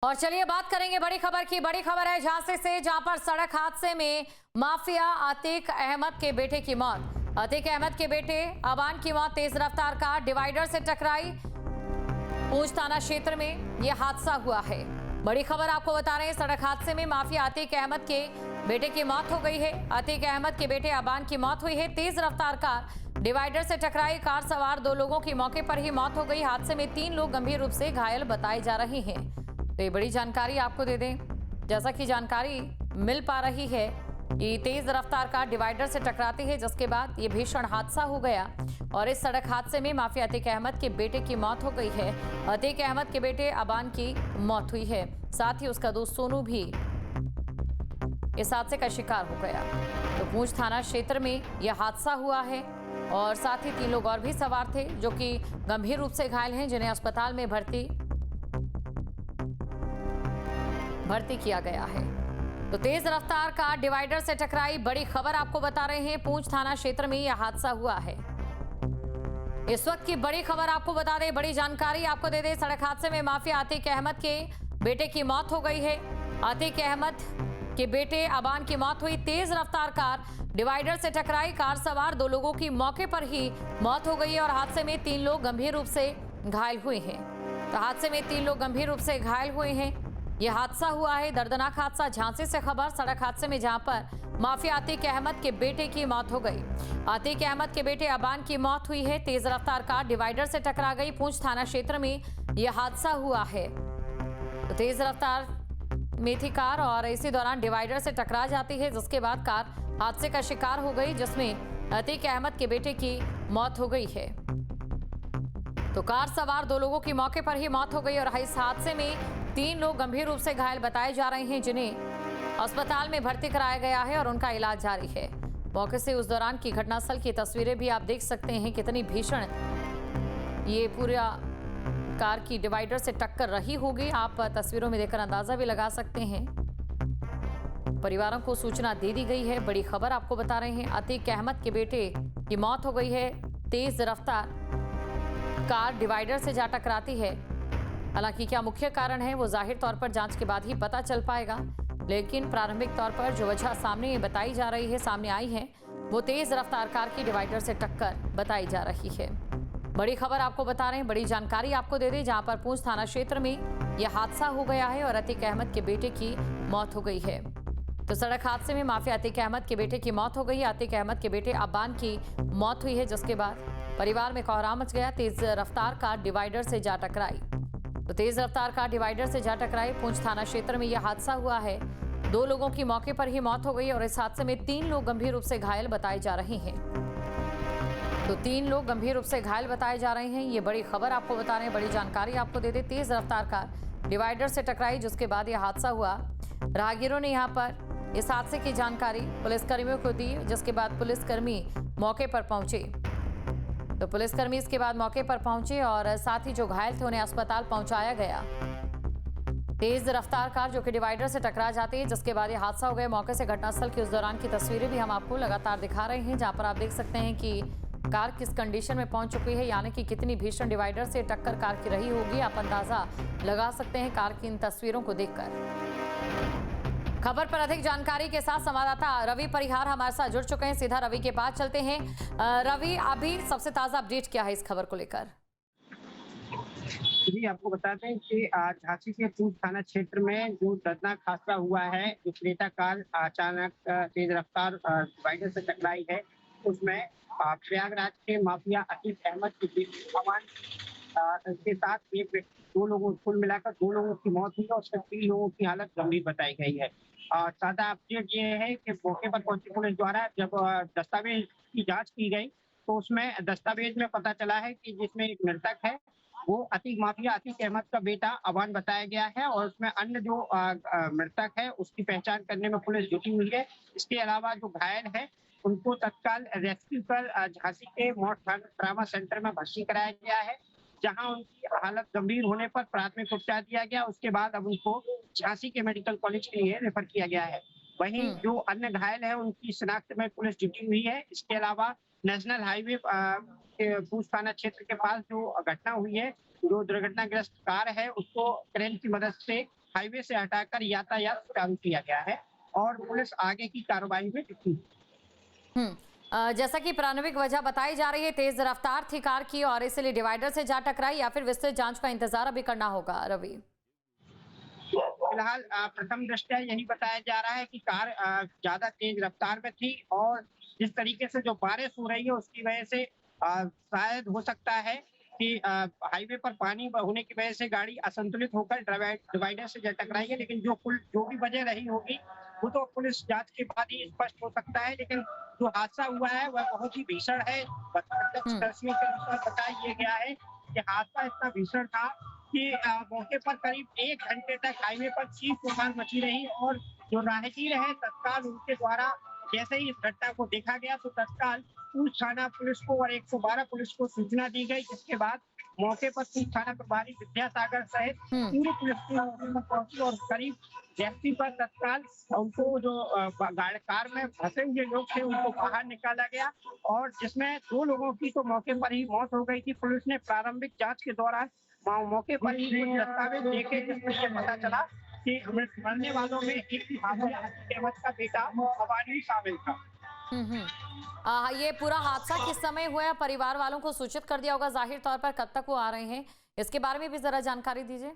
और चलिए बात करेंगे बड़ी खबर की। बड़ी खबर है झांसी से, जहां पर सड़क हादसे में माफिया अतीक अहमद के बेटे की मौत। अतीक अहमद के बेटे अबान की मौत तेज रफ्तार कार डिवाइडर से टकराई। पूंछ थाना क्षेत्र में यह हादसा हुआ है। बड़ी खबर आपको बता रहे हैं, सड़क हादसे में माफिया अतीक अहमद के बेटे की मौत हो गई है। अतीक अहमद के बेटे अबान की मौत हुई है। तेज रफ्तार कार डिवाइडर से टकराई। कार सवार 2 लोगों की मौके पर ही मौत हो गई। हादसे में 3 लोग गंभीर रूप से घायल बताए जा रहे हैं। तो ये बड़ी जानकारी आपको दे दें, जैसा कि जानकारी मिल पा रही है कि तेज रफ्तार कार डिवाइडर से टकराती है, जिसके बाद ये भीषण हादसा हो गया। और इस सड़क हादसे में माफिया अतीक अहमद के बेटे की मौत हो गई है। अतीक अहमद के बेटे अबान की मौत हुई है, साथ ही उसका दोस्त सोनू भी इस हादसे का शिकार हो गया। तो पूंछ थाना क्षेत्र में यह हादसा हुआ है और साथ ही 3 लोग और भी सवार थे, जो कि गंभीर रूप से घायल हैं, जिन्हें अस्पताल में भर्ती किया गया है। तो तेज रफ्तार कार डिवाइडर से टकराई। बड़ी खबर आपको बता रहे हैं, पूंछ थाना क्षेत्र में यह हादसा हुआ है। इस वक्त की बड़ी खबर आपको बता दें, बड़ी जानकारी आपको दे दें। सड़क हादसे में माफिया अतीक अहमद के बेटे की मौत हो गई है। अतीक अहमद के बेटे अबान की मौत हुई। तेज रफ्तार कार डिवाइडर से टकराई। कार सवार 2 लोगों की मौके पर ही मौत हो गई है और हादसे में 3 लोग गंभीर रूप से घायल हुए हैं। तो हादसे में 3 लोग गंभीर रूप से घायल हुए हैं। यह हादसा हुआ है, दर्दनाक हादसा। झांसी से खबर, सड़क हादसे में जहां पर माफिया अतीक अहमद के बेटे की मौत हो गई। अतीक अहमद के बेटे अबान की मौत हुई है। तेज रफ्तार कार डिवाइडर से टकरा गई। पूंछ थाना क्षेत्र में यह हादसा हुआ है। तो तेज रफ्तार में थी कार और इसी दौरान डिवाइडर से टकरा जाती है, जिसके बाद कार हादसे का शिकार हो गई, जिसमें अतीक अहमद के बेटे की मौत हो गई है। तो कार सवार 2 लोगों की मौके पर ही मौत हो गई और इस हादसे में 3 लोग गंभीर रूप से घायल बताए जा रहे हैं, जिन्हें अस्पताल में भर्ती कराया गया है और उनका इलाज जारी है। मौके से उस दौरान की घटनास्थल की तस्वीरें भी आप देख सकते हैं, कितनी भीषण ये पूरा कार की डिवाइडर से टक्कर रही होगी। आप तस्वीरों में देखकर अंदाजा भी लगा सकते हैं। परिवारों को सूचना दे दी गई है। बड़ी खबर आपको बता रहे हैं, अतीक अहमद के बेटे की मौत हो गई है। तेज रफ्तार कार डिवाइडर से जा टकराती है। हालांकि क्या मुख्य कारण है वो जाहिर तौर पर जांच के बाद ही पता चल पाएगा, लेकिन प्रारंभिक तौर पर जो वजह सामने बताई जा रही है, सामने आई है, वो तेज रफ्तार कार की डिवाइडर से टक्कर बताई जा रही है। बड़ी खबर आपको बता रहे हैं, बड़ी जानकारी आपको दे दें, जहां पर पूंछ थाना क्षेत्र में यह हादसा हो गया है और अतीक अहमद के बेटे की मौत हो गई है। तो सड़क हादसे में माफिया अतीक अहमद के बेटे की मौत हो गई है। अतीक अहमद के बेटे अबान की मौत हुई है, जिसके बाद परिवार में कोहराम मच गया। तेज रफ्तार कार डिवाइडर से जा टकराई। तो तेज रफ्तार कार डिवाइडर से जा टकराई। पूंछ थाना क्षेत्र में यह हादसा हुआ है। 2 लोगों की मौके पर ही मौत हो गई और इस हादसे में 3 लोग गंभीर रूप से घायल बताए जा रहे हैं। तो 3 लोग गंभीर रूप से घायल बताए जा रहे हैं। ये बड़ी खबर आपको बता रहे हैं, बड़ी जानकारी आपको दे दे। तेज रफ्तार कार डिवाइडर से टकराई, जिसके बाद यह हादसा हुआ। राहगीरों ने यहाँ पर इस हादसे की जानकारी पुलिसकर्मियों को दी, जिसके बाद पुलिसकर्मी मौके पर पहुंचे। तो पुलिसकर्मी इसके बाद मौके पर पहुंचे और साथ ही जो घायल थे उन्हें अस्पताल पहुंचाया गया। तेज रफ्तार कार जो कि डिवाइडर से टकरा जाती है, जिसके बाद ये हादसा हो गया। मौके से घटनास्थल की उस दौरान की तस्वीरें भी हम आपको लगातार दिखा रहे हैं, जहां पर आप देख सकते हैं कि कार किस कंडीशन में पहुंच चुकी है, यानी कि कितनी भीषण डिवाइडर से टक्कर कार की रही होगी। आप अंदाजा लगा सकते हैं कार की इन तस्वीरों को देखकर। खबर पर अधिक जानकारी के साथ संवाददाता रवि परिहार हमारे साथ जुड़ चुके हैं। सीधा रवि के पास चलते हैं। रवि, अभी सबसे ताजा अपडेट क्या है इस खबर को लेकर? जी, आपको बताते हैं कि झांसी के पूंछ थाना क्षेत्र में जो दर्दनाक हादसा हुआ है, जो क्रेटा कार अचानक तेज रफ्तार डिवाइडर से टकराई है, उसमें प्रयागराज के माफिया अतीक अहमद की बेटी अमान के साथ एक व्यक्ति 2 लोगों कुल मिलाकर 2 लोगों की मौत हुई है और उसमें 3 लोगों की हालत गंभीर बताई गई है। ताज़ा अपडेट ये है कि मौके पर पहुंची पुलिस द्वारा जब दस्तावेज की जाँच की गई, तो उसमें दस्तावेज में पता चला है कि जिसमें एक मृतक है, वो माफिया अतीक अहमद का बेटा अबान बताया गया है और उसमें अन्य जो मृतक है उसकी पहचान करने में पुलिस जुटी हुई है। इसके अलावा जो घायल है उनको तत्काल रेस्क्यू कर झांसी के मॉड ट्रामा सेंटर में भर्ती कराया गया है, जहां उनकी हालत गंभीर होने पर प्राथमिक उपचार दिया गया। उसके बाद अब उनको झांसी के मेडिकल कॉलेज के लिए रेफर किया गया है। वहीं हम्म। जो अन्य घायल है उनकी शिनाख्त में पुलिस जुटी हुई है। इसके अलावा नेशनल हाईवे के पूंछ थाना क्षेत्र के पास जो घटना हुई है, जो दुर्घटनाग्रस्त कार है उसको क्रेन की मदद से हाईवे से हटाकर यातायात चालू किया गया है और पुलिस आगे की कार्रवाई में जुटी है। जैसा कि प्रारंभिक वजह बताई जा रही है, तेज रफ्तार थी कार की और इसलिए डिवाइडर से जा टकराई, या फिर विस्तृत जांच का इंतजार अभी करना होगा रवि? फिलहाल प्रथम दृष्टया यही बताया जा रहा है कि कार ज्यादा तेज रफ्तार में थी और जिस तरीके से जो बारिश हो रही है उसकी वजह से शायद हो सकता है कि हाईवे पर पानी होने की वजह से गाड़ी असंतुलित होकर डिवाइडर से जा टकराई है। लेकिन जो भी वजह रही होगी वो तो पुलिस जांच के बाद ही स्पष्ट हो सकता है। लेकिन जो हादसा हुआ है वह बहुत ही भीषण है। हम्म प्रत्यक्षदर्शियों के अनुसार बताया गया है कि हादसा इतना भीषण था कि मौके पर करीब 1 घंटे तक हाईवे पर चीख-पुकार मची रही और जो राहगीर हैं तत्काल उनके द्वारा जैसे ही इस घटना को देखा गया तो तत्काल पूंछ थाना पुलिस को और 112 पुलिस को सूचना दी गई, जिसके बाद मौके पर पूंछ थाना प्रभारी विद्यासागर सहित हम्म पूरी पुलिस टीम मौके पर पहुंची और करीब व्यक्ति पर तत्काल उनको जो कार में फंसे हुए लोग थे उनको बाहर निकाला गया और जिसमें 2 लोगों की तो मौके पर ही मौत हो गई थी। पुलिस ने प्रारंभिक जांच के दौरान मौके पर ही कुछ दस्तावेज देखे जिसमें ये पता चला कि मरने वालों में एक हाफिज अहमद का बेटा अवानी शामिल था। ये पूरा हादसा किस समय हुआ है? परिवार वालों को सूचित कर दिया होगा जाहिर तौर पर, कब तक वो आ रहे हैं, इसके बारे में भी जरा जानकारी दीजिए।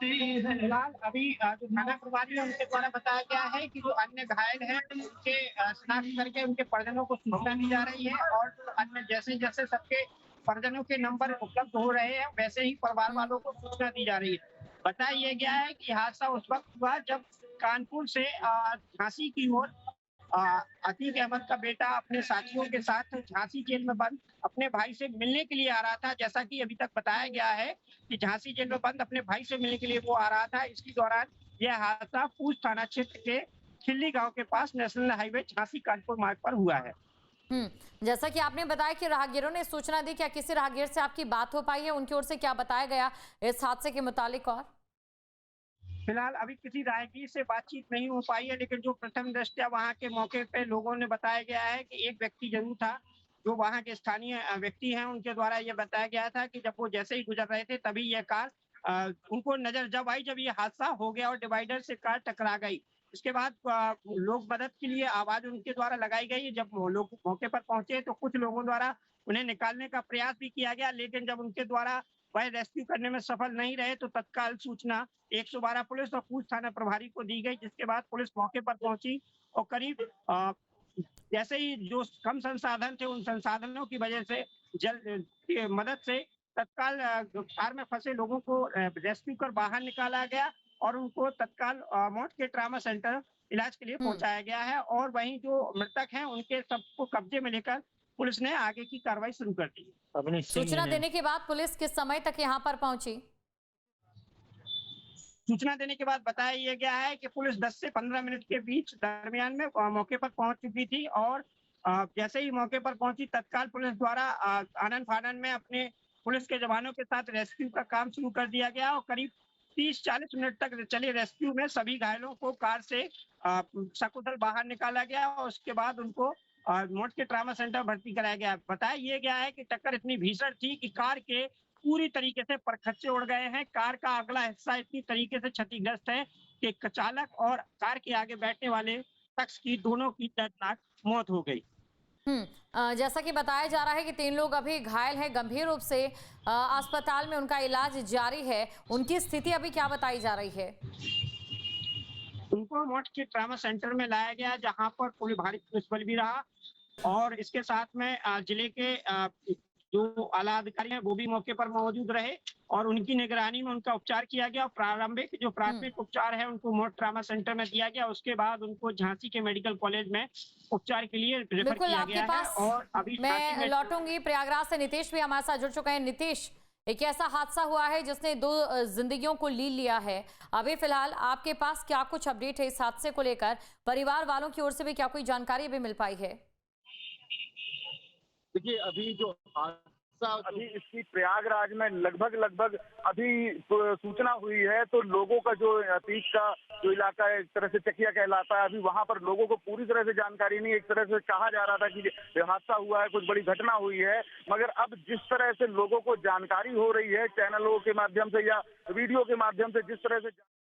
फिलहाल अभी जो थाना प्रभारी है उनके द्वारा बताया गया है कि जो अन्य घायल हैं उनके शिनाख्त करके उनके परिजनों को सूचना दी जा रही है और अन्य जैसे जैसे सबके परिजनों के नंबर उपलब्ध हो रहे हैं वैसे ही परिवार वालों को सूचना दी जा रही है। बताया गया है कि हादसा उस वक्त हुआ जब कानपुर से झांसी की ओर अतीक अहमद का बेटा अपने साथियों के साथ झांसी जेल में बंद अपने भाई से मिलने के लिए आ रहा था। जैसा कि अभी तक बताया गया है कि झांसी जेल में बंद अपने भाई से मिलने के लिए वो आ रहा था। इसी दौरान यह हादसा पूंछ थाना क्षेत्र के खिल्ली गांव के पास नेशनल हाईवे झांसी कानपुर मार्ग पर हुआ है। जैसा कि आपने बताया कि राहगीरों ने सूचना दी, क्या किसी राहगीर से आपकी बात हो पाई है? उनकी ओर से क्या बताया गया इस हादसे के मुतालिक? और फिलहाल अभी किसी राहगीर से बातचीत नहीं हो पाई है, लेकिन जो प्रथम दृष्टया वहाँ के मौके पे लोगों ने बताया गया है कि एक व्यक्ति जरूर था जो वहाँ के स्थानीय व्यक्ति हैं। उनके द्वारा ये बताया गया था कि जब वो जैसे ही गुजर रहे थे तभी यह कार उनको नजर जब आई जब ये हादसा हो गया और डिवाइडर से कार टकरा गई। इसके बाद लोग मदद के लिए आवाज उनके द्वारा लगाई गई। जब वो लोग मौके पर पहुंचे तो कुछ लोगों द्वारा उन्हें निकालने का प्रयास भी किया गया, लेकिन जब उनके द्वारा वह रेस्क्यू करने में सफल नहीं रहे तो तत्काल सूचना 112 पुलिस और पूंछ थाना प्रभारी को दी गई, जिसके बाद पुलिस मौके पर पहुंची और करीब जैसे ही जो कम संसाधन थे उन संसाधनों की वजह से जल की मदद से तत्काल कार में फंसे लोगों को रेस्क्यू कर बाहर निकाला गया और उनको तत्काल मौत के ट्रामा सेंटर इलाज के लिए पहुंचाया गया है और वहीं जो मृतक हैं उनके सबको कब्जे में लेकर पुलिस ने आगे की कार्रवाई शुरू कर दी है। सूचना देने के बाद पुलिस किस समय तक यहाँ पर पहुंची? सूचना देने के बाद बताया यह गया है कि पुलिस 10 से 15 मिनट के बीच दरमियान में मौके पर पहुंच चुकी थी और जैसे ही मौके पर पहुंची तत्काल पुलिस द्वारा आनन फानन में अपने पुलिस के जवानों के साथ रेस्क्यू का काम शुरू कर दिया गया और करीब 30-40 मिनट तक चले रेस्क्यू में सभी घायलों को कार से सकुशल बाहर निकाला गया और उसके बाद उनको मौत के ट्रामा सेंटर भर्ती कराया गया। बताया यह गया है कि टक्कर इतनी भीषण थी कि कार के पूरी तरीके से परखच्चे उड़ गए हैं। कार का अगला हिस्सा इतनी तरीके से क्षतिग्रस्त है कि चालक और कार के आगे बैठने वाले शख्स की दोनों की दर्दनाक मौत हो गई। जैसा कि बताया जा रहा है कि 3 लोग अभी घायल हैं गंभीर रूप से, अस्पताल में उनका इलाज जारी है। उनकी स्थिति अभी क्या बताई जा रही है? उनको मौत के ट्रामा सेंटर में लाया गया जहां पर पूरी भारी पुलिस बल भी रहा और इसके साथ में जिले के जो आला अधिकारी हैं वो भी मौके पर मौजूद रहे और उनकी निगरानी में उनका उपचार किया गया। प्राथमिक उपचार है उनको मौत ट्रामा सेंटर में दिया गया। उसके बाद उनको झांसी के मेडिकल कॉलेज में उपचार के लिए रेफर किया गया है और अभी मैं लौटूंगी प्रयागराज से। नीतीश भी हमारे साथ जुड़ चुके हैं। नीतीश, एक ऐसा हादसा हुआ है जिसने 2 जिंदगियों को ली लिया है। अभी फिलहाल आपके पास क्या कुछ अपडेट है इस हादसे को लेकर? परिवार वालों की ओर से भी क्या कोई जानकारी भी मिल पाई है? देखिए, अभी जो हादसा अभी इसकी प्रयागराज में लगभग अभी सूचना हुई है तो लोगों का जो अतीक का जो इलाका है एक तरह से चकिया कहलाता है, अभी वहां पर लोगों को पूरी तरह से जानकारी नहीं। एक तरह से कहा जा रहा था कि हादसा हुआ है, कुछ बड़ी घटना हुई है, मगर अब जिस तरह से लोगों को जानकारी हो रही है चैनलों के माध्यम से या वीडियो के माध्यम से, जिस तरह से